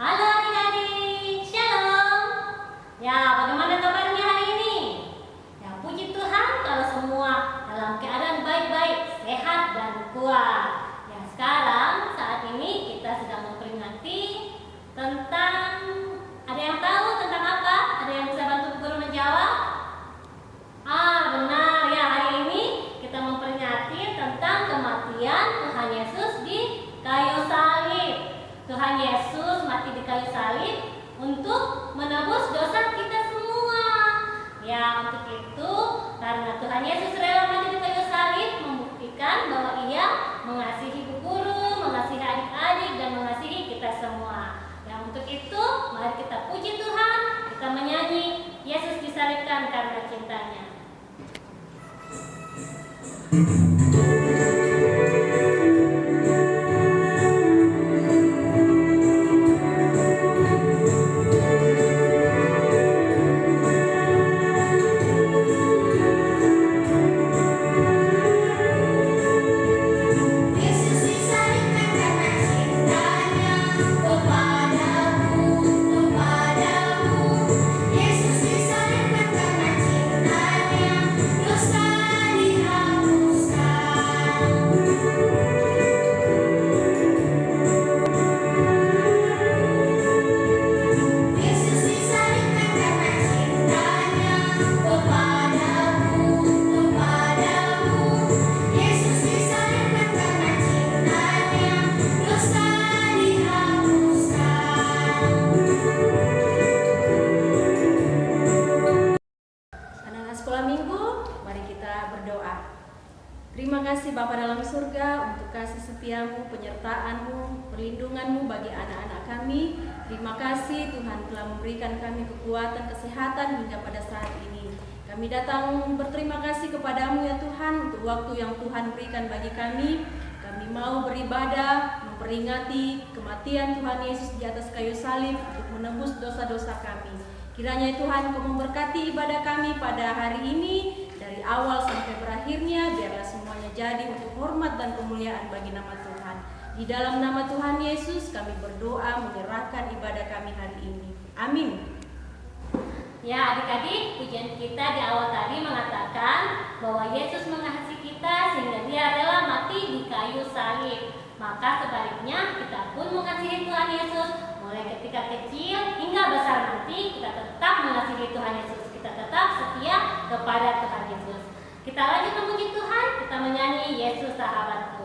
Halo adik-adik, Shalom. Ya, bagaimana kabarnya hari ini? Ya, puji Tuhan kalau semua dalam keadaan baik-baik, sehat dan kuat. Ya, sekarang saat ini kita sedang memperingati tentang, ada yang tahu tentang apa? Ada yang bisa bantu guru menjawab? Benar ya, hari ini kita memperingati tentang kematian Tuhan Yesus di kayu salib. Tuhan Yesus mati di kayu salib untuk menebus dosa kita semua. Ya, untuk itu karena Tuhan Yesus rela mati di kayu salib membuktikan bahwa Ia mengasihi ibu guru, mengasihi adik-adik dan mengasihi kita semua. Ya, untuk itu mari kita puji Tuhan, kita menyanyi Yesus disalibkan karena cintanya. Terima kasih Bapa dalam surga untuk kasih setiamu, penyertaan-Mu, perlindungan-Mu bagi anak-anak kami. Terima kasih Tuhan telah memberikan kami kekuatan, kesehatan hingga pada saat ini. Kami datang berterima kasih kepadamu ya Tuhan untuk waktu yang Tuhan berikan bagi kami. Kami mau beribadah, memperingati kematian Tuhan Yesus di atas kayu salib untuk menebus dosa-dosa kami. Kiranya Tuhan Kau memberkati ibadah kami pada hari ini, dari awal sampai berakhirnya, biarlah semuanya jadi untuk hormat dan kemuliaan bagi nama Tuhan. Di dalam nama Tuhan Yesus kami berdoa menyerahkan ibadah kami hari ini. Amin. Ya adik-adik, pujian kita di awal tadi mengatakan bahwa Yesus mengasihi kita sehingga Dia rela mati di kayu salib. Maka sebaliknya kita pun mengasihi Tuhan Yesus, mulai ketika kecil hingga besar nanti kita tetap mengasihi Tuhan Yesus. Kita tetap setia kepada Tuhan Yesus. Kita lanjut memuji Tuhan, kita menyanyi Yesus sahabatku.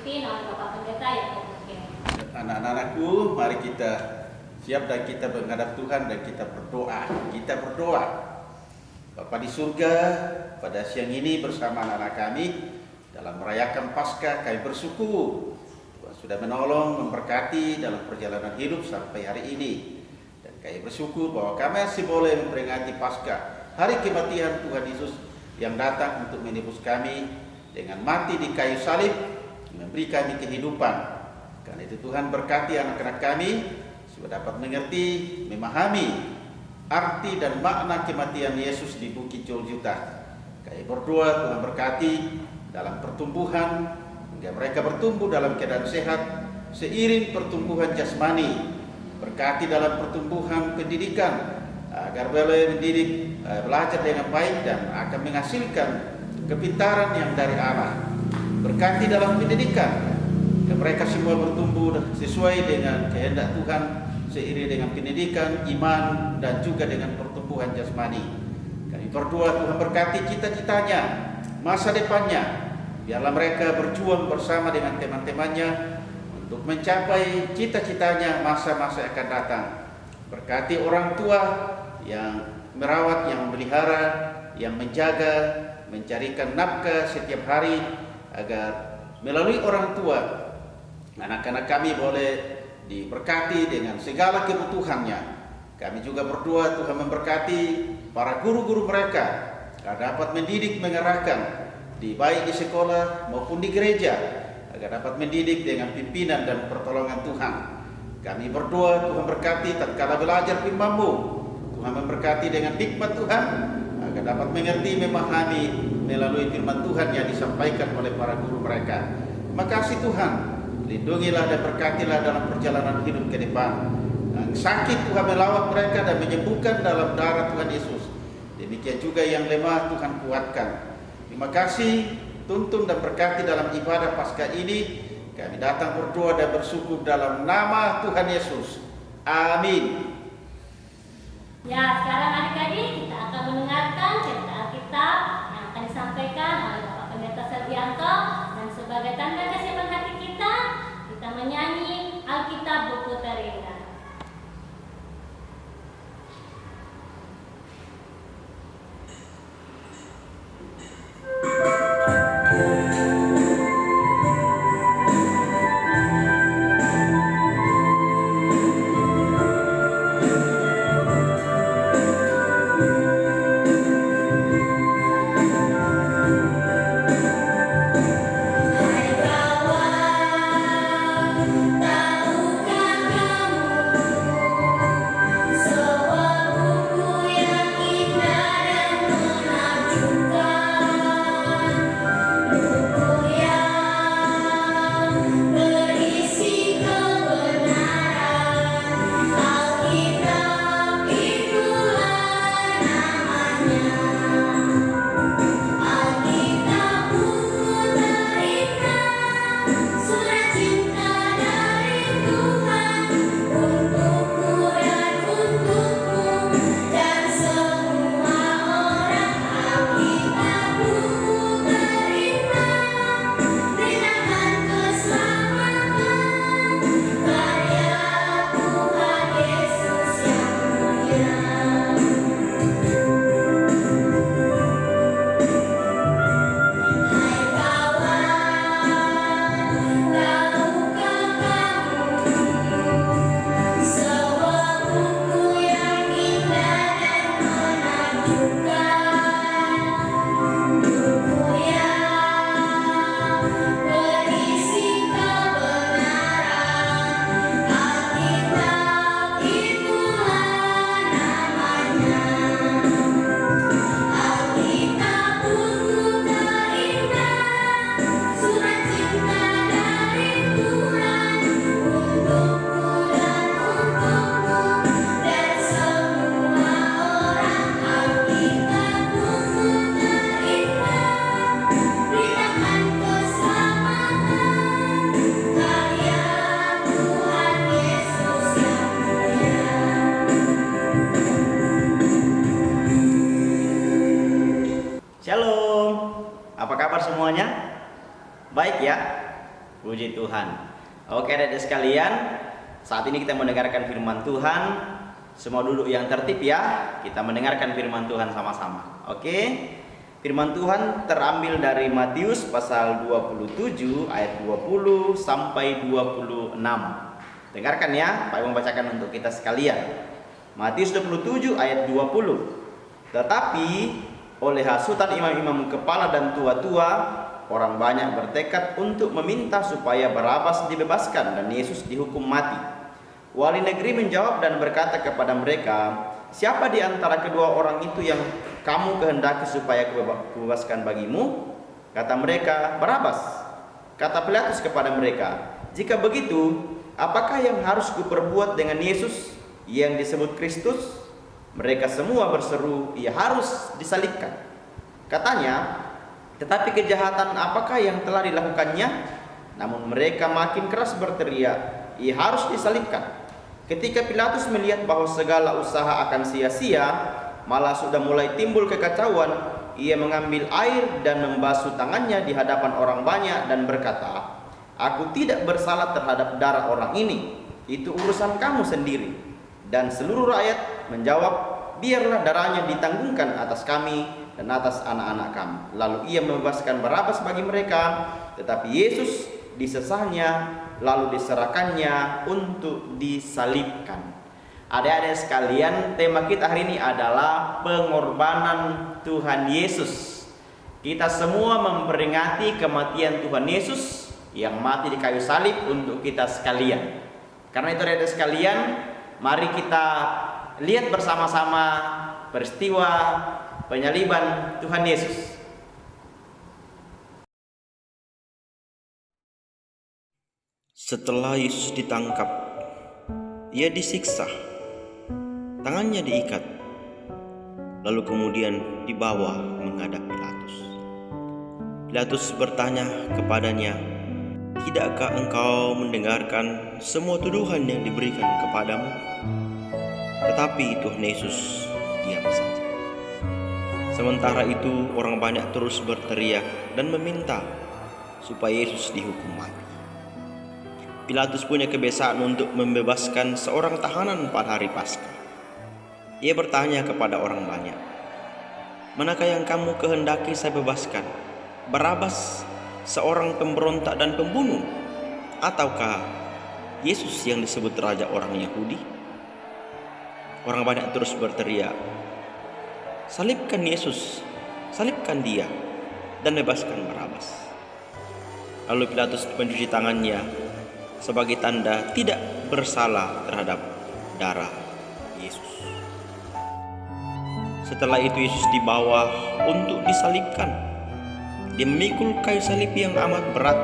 dipimpin oleh Bapak Pendeta Yakub Mungkin. Anak-anakku, mari kita siap dan kita menghadap Tuhan dan kita berdoa. Kita berdoa. Bapa di surga, pada siang ini bersama anak-anak kami dalam merayakan Paskah, kami bersyukur Tuhan sudah menolong, memberkati dalam perjalanan hidup sampai hari ini. Dan kami bersyukur bahwa kami masih boleh memperingati Paskah, hari kematian Tuhan Yesus yang datang untuk menebus kami dengan mati di kayu salib, memberi kami kehidupan. Karena itu Tuhan berkati anak-anak kami supaya dapat mengerti, memahami arti dan makna kematian Yesus di Bukit Golgota. Kami berdoa Tuhan berkati dalam pertumbuhan, hingga mereka bertumbuh dalam keadaan sehat seiring pertumbuhan jasmani. Berkati dalam pertumbuhan pendidikan agar boleh mendidik, belajar dengan baik dan akan menghasilkan kepintaran yang dari Allah. Berkati dalam pendidikan, mereka semua bertumbuh sesuai dengan kehendak Tuhan, seiring dengan pendidikan, iman, dan juga dengan pertumbuhan jasmani. Kami berdoa Tuhan berkati cita-citanya, masa depannya. Biarlah mereka berjuang bersama dengan teman-temannya untuk mencapai cita-citanya masa-masa yang akan datang. Berkati orang tua yang merawat, yang memelihara, yang menjaga, mencarikan nafkah setiap hari, agar melalui orang tua anak-anak kami boleh diberkati dengan segala kebutuhannya. Kami juga berdoa Tuhan memberkati para guru-guru mereka agar dapat mendidik, mengarahkan baik di sekolah maupun di gereja, agar dapat mendidik dengan pimpinan dan pertolongan Tuhan. Kami berdoa Tuhan berkati tatkala belajar firman-Mu, Tuhan memberkati dengan hikmat Tuhan agar dapat mengerti, memahami melalui firman Tuhan yang disampaikan oleh para guru mereka. Terima kasih Tuhan, lindungilah dan berkatilah dalam perjalanan hidup ke depan. Yang sakit Tuhan melawat mereka dan menyembuhkan dalam darah Tuhan Yesus. Demikian juga yang lemah Tuhan kuatkan. Terima kasih, tuntun dan berkati dalam ibadah Paskah ini. Kami datang berdoa dan bersyukur dalam nama Tuhan Yesus. Amin. Ya, sekarang adik-adik kita akan mendengarkan cerita Alkitab yang akan disampaikan oleh Bapak Pendeta Selvianto, dan sebagai tanda kesiapan hati kita menyanyi Alkitab Buku Terindah. Puji Tuhan. Oke adik-adik sekalian, saat ini kita mendengarkan firman Tuhan. Semua duduk yang tertib ya. Kita mendengarkan firman Tuhan sama-sama. Oke. Firman Tuhan terambil dari Matius pasal 27 ayat 20 sampai 26. Dengarkan ya, Pak Ibu membacakan untuk kita sekalian. Matius 27 ayat 20. Tetapi oleh hasutan imam-imam kepala dan tua-tua, orang banyak bertekad untuk meminta supaya Barabas dibebaskan dan Yesus dihukum mati. Wali negeri menjawab dan berkata kepada mereka, "Siapa di antara kedua orang itu yang kamu kehendaki supaya kubebaskan bagimu?" Kata mereka, "Barabas." Kata Pilatus kepada mereka, "Jika begitu, apakah yang harus kuperbuat dengan Yesus yang disebut Kristus?" Mereka semua berseru, "Ia harus disalibkan." Katanya, "Tetapi kejahatan apakah yang telah dilakukannya?" Namun mereka makin keras berteriak, "Ia harus disalibkan." Ketika Pilatus melihat bahwa segala usaha akan sia-sia, malah sudah mulai timbul kekacauan, ia mengambil air dan membasuh tangannya di hadapan orang banyak dan berkata, "Aku tidak bersalah terhadap darah orang ini. Itu urusan kamu sendiri." Dan seluruh rakyat menjawab, "Biarlah darahnya ditanggungkan atas kami dan atas anak-anak kami." Lalu ia membebaskan Barabas bagi mereka, tetapi Yesus disesahnya, lalu diserahkannya untuk disalibkan. Adik-adik sekalian, tema kita hari ini adalah pengorbanan Tuhan Yesus. Kita semua memperingati kematian Tuhan Yesus yang mati di kayu salib untuk kita sekalian. Karena itu adik-adik sekalian, mari kita lihat bersama-sama peristiwa penyaliban Tuhan Yesus. Setelah Yesus ditangkap, ia disiksa, tangannya diikat, lalu kemudian dibawa menghadap Pilatus. Pilatus bertanya kepadanya, "Tidakkah engkau mendengarkan semua tuduhan yang diberikan kepadamu?" Tetapi Tuhan Yesus diam saja. Sementara itu orang banyak terus berteriak dan meminta supaya Yesus dihukum mati. Pilatus punya kebiasaan untuk membebaskan seorang tahanan pada hari Paskah. Ia bertanya kepada orang banyak, "Manakah yang kamu kehendaki saya bebaskan? Barabas, seorang pemberontak dan pembunuh, ataukah Yesus yang disebut raja orang Yahudi?" Orang banyak terus berteriak, "Salibkan Yesus, salibkan dia, dan bebaskan Barabas." Lalu Pilatus mencuci tangannya sebagai tanda tidak bersalah terhadap darah Yesus. Setelah itu Yesus dibawa untuk disalibkan. Dia memikul kayu salib yang amat berat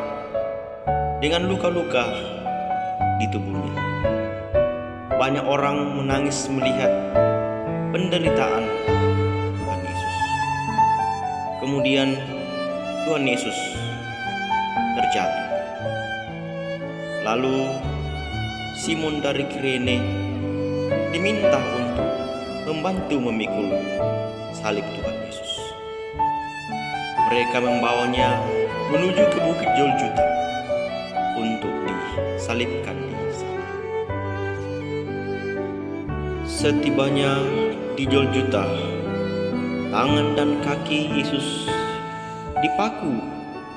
dengan luka-luka di tubuhnya. Banyak orang menangis melihat penderitaan Tuhan Yesus. Kemudian Tuhan Yesus terjatuh. Lalu Simon dari Kirene diminta untuk membantu memikul salib Tuhan Yesus. Mereka membawanya menuju ke Bukit Golgota untuk disalibkan di sana. Setibanya di Golgota, tangan dan kaki Yesus dipaku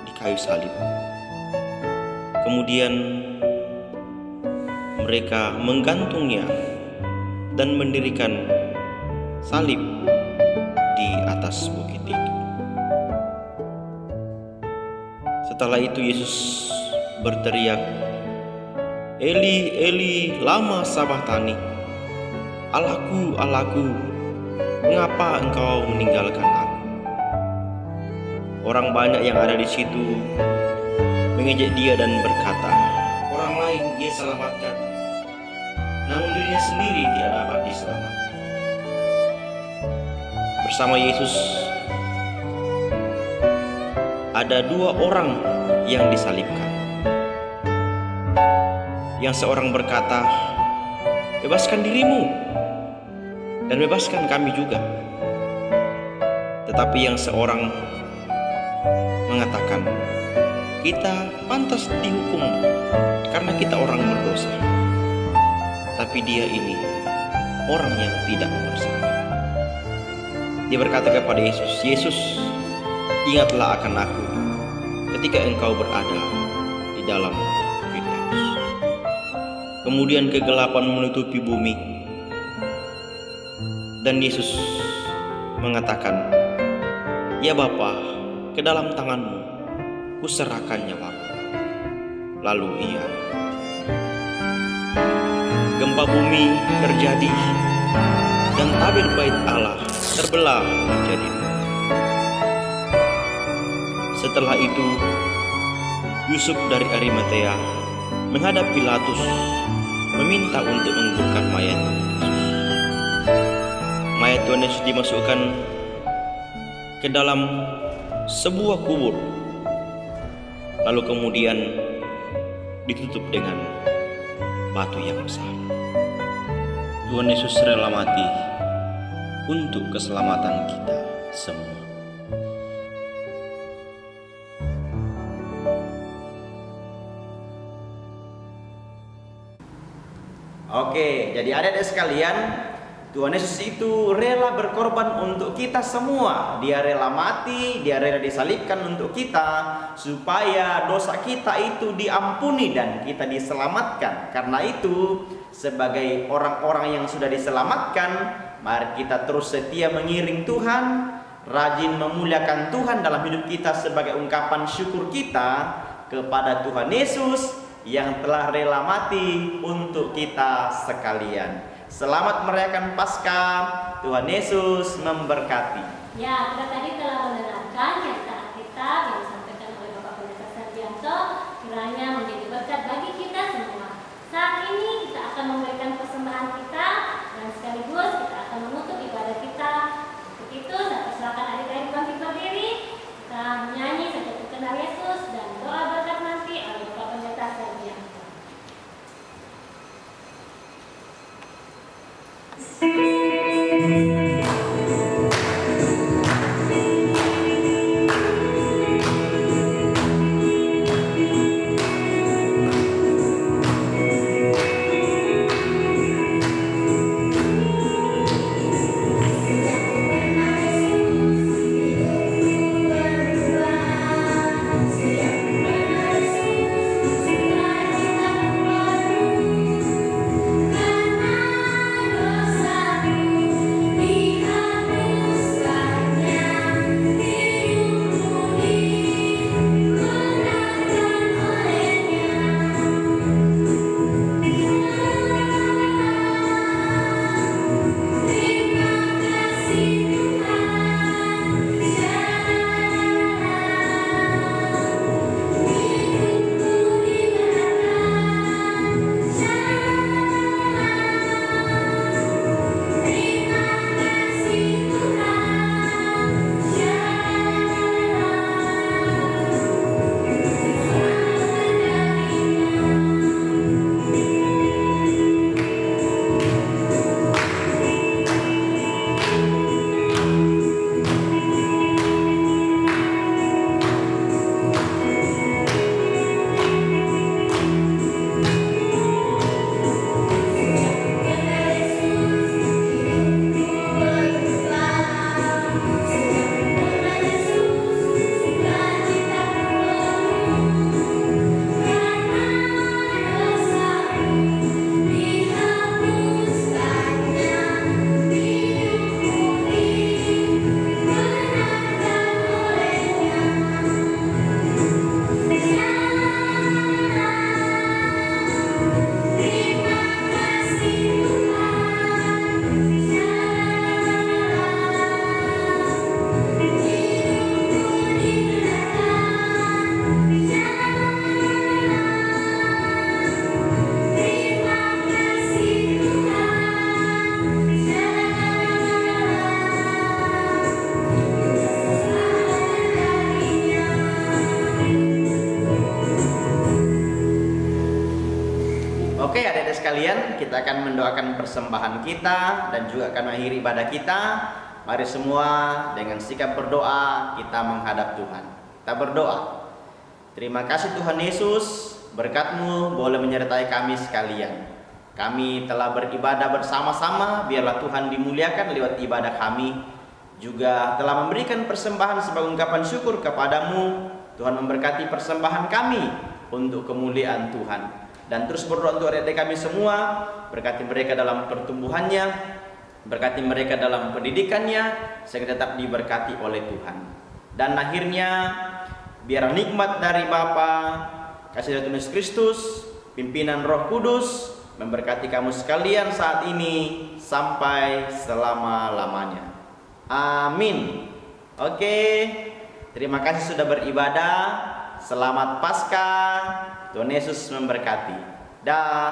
di kayu salib. Kemudian mereka menggantungnya dan mendirikan salib di atas bukit itu. Setelah itu Yesus berteriak, "Eli, Eli, lama sabachthani?" "Allahku, Allahku, mengapa engkau meninggalkan aku?" Orang banyak yang ada di situ mengejek dia dan berkata, "Orang lain dia selamatkan, namun dirinya sendiri tidak dapat diselamatkan." Bersama Yesus ada dua orang yang disalibkan. Yang seorang berkata, "Bebaskan dirimu dan bebaskan kami juga." Tetapi yang seorang mengatakan, "Kita pantas dihukum karena kita orang berdosa. Tapi dia ini orang yang tidak bersalah. Dia berkata kepada Yesus, "Yesus, ingatlah akan aku ketika engkau berada di dalam Firdaus." Kemudian kegelapan menutupi bumi, dan Yesus mengatakan, "Ya Bapa, ke dalam tanganmu kuserahkan nyawaku." Lalu gempa bumi terjadi, dan tabir bait Allah terbelah menjadi dua. Setelah itu, Yusuf dari Arimatea menghadap Pilatus, meminta untuk menguburkan mayat Tuhan Yesus. Mayat Tuhan Yesus dimasukkan ke dalam sebuah kubur, lalu kemudian ditutup dengan batu yang besar. Tuhan Yesus rela mati untuk keselamatan kita semua. Oke, jadi adik-adik sekalian, Tuhan Yesus itu rela berkorban untuk kita semua. Dia rela mati, dia rela disalibkan untuk kita, supaya dosa kita itu diampuni dan kita diselamatkan. Karena itu, sebagai orang-orang yang sudah diselamatkan, mari kita terus setia mengiring Tuhan, rajin memuliakan Tuhan dalam hidup kita sebagai ungkapan syukur kita kepada Tuhan Yesus yang telah rela mati untuk kita sekalian. Selamat merayakan Paskah. Tuhan Yesus memberkati. Ya, kita tadi telah mendengarkan cerita Alkitab yang disampaikan oleh Bapak Pendeta Sarjianto, kiranya menjadi berkat bagi kita semua. Saat ini kita akan memberikan persembahan kita dan sekaligus kita akan menutup ibadah kita. Untuk itu, saya persilakan adik-adik bangkit berdiri. Kita menyanyi Sejak Kenal Yesus dan doa berkat nanti oleh Bapak Pendeta Sarjianto. Oke, adik-adik sekalian, kita akan mendoakan persembahan kita dan juga akan mengakhiri ibadah kita. Mari semua dengan sikap berdoa kita menghadap Tuhan. Kita berdoa. Terima kasih Tuhan Yesus, berkat-Mu boleh menyertai kami sekalian. Kami telah beribadah bersama-sama, biarlah Tuhan dimuliakan lewat ibadah kami. Juga telah memberikan persembahan sebagai ungkapan syukur kepadamu. Tuhan memberkati persembahan kami untuk kemuliaan Tuhan. Dan terus berdoa untuk adik-adik kami semua, berkati mereka dalam pertumbuhannya, berkati mereka dalam pendidikannya, sehingga tetap diberkati oleh Tuhan. Dan akhirnya, biar nikmat dari Bapa, kasih dari Tuhan Yesus Kristus, pimpinan Roh Kudus, memberkati kamu sekalian saat ini sampai selama-lamanya. Amin. Oke, terima kasih sudah beribadah. Selamat Paskah. Tuhan Yesus memberkati. Dah.